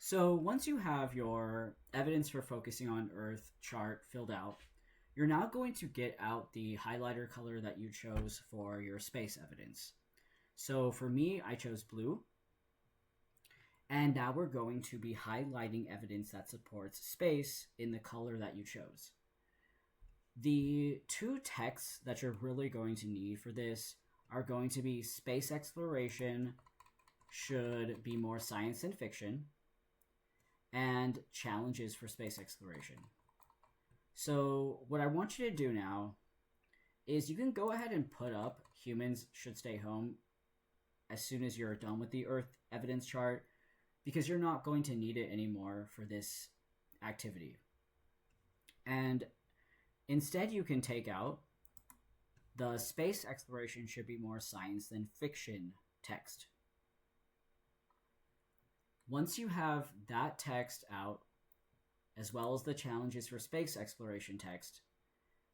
So once you have your evidence for focusing on Earth chart filled out, you're now going to get out the highlighter color that you chose for your space evidence. So for me, I chose blue. And now we're going to be highlighting evidence that supports space in the color that you chose. The two texts that you're really going to need for this are going to be space exploration should be more science than fiction, and challenges for space exploration. So what I want you to do now is you can go ahead and put up humans should stay home as soon as you're done with the Earth evidence chart, because you're not going to need it anymore for this activity. And instead you can take out the space exploration should be more science than fiction text. Once you have that text out, as well as the challenges for space exploration text,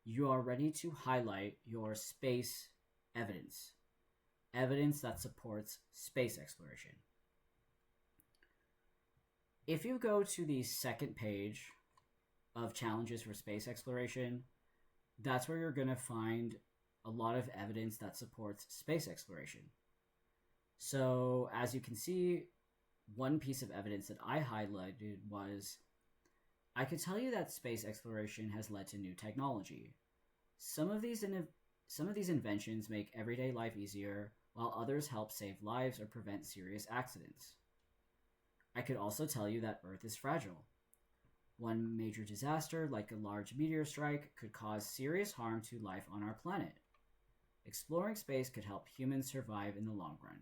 you are ready to highlight your space evidence. Evidence that supports space exploration. If you go to the second page of challenges for space exploration, that's where you're going to find a lot of evidence that supports space exploration. So as you can see, one piece of evidence that I highlighted was, I could tell you that space exploration has led to new technology. Some of these inventions make everyday life easier, while others help save lives or prevent serious accidents. I could also tell you that Earth is fragile. One major disaster, like a large meteor strike, could cause serious harm to life on our planet. Exploring space could help humans survive in the long run.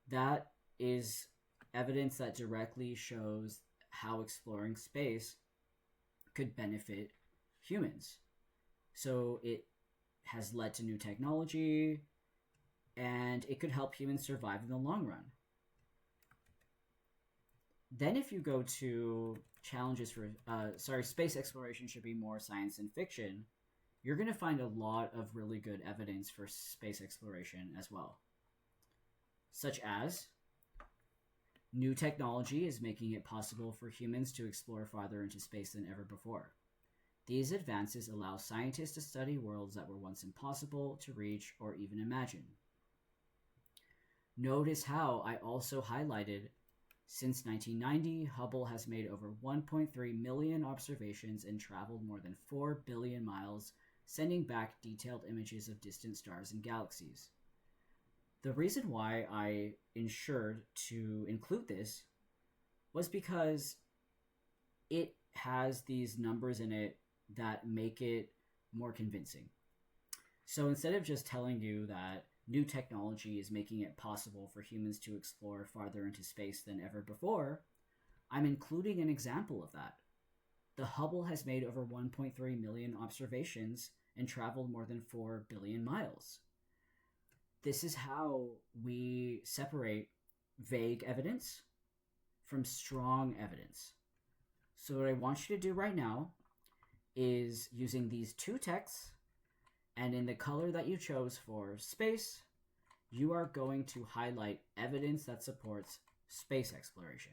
That is evidence that directly shows how exploring space could benefit humans. So it has led to new technology, and it could help humans survive in the long run. Then if you go to challenges for, space exploration should be more science than fiction, you're going to find a lot of really good evidence for space exploration as well. Such as, new technology is making it possible for humans to explore farther into space than ever before. These advances allow scientists to study worlds that were once impossible to reach or even imagine. Notice how I also highlighted, since 1990, Hubble has made over 1.3 million observations and traveled more than 4 billion miles, sending back detailed images of distant stars and galaxies. The reason why I ensured to include this was because it has these numbers in it that make it more convincing. So instead of just telling you that new technology is making it possible for humans to explore farther into space than ever before, I'm including an example of that. The Hubble has made over 1.3 million observations and traveled more than 4 billion miles. This is how we separate vague evidence from strong evidence. So what I want you to do right now is, using these two texts, and in the color that you chose for space, you are going to highlight evidence that supports space exploration.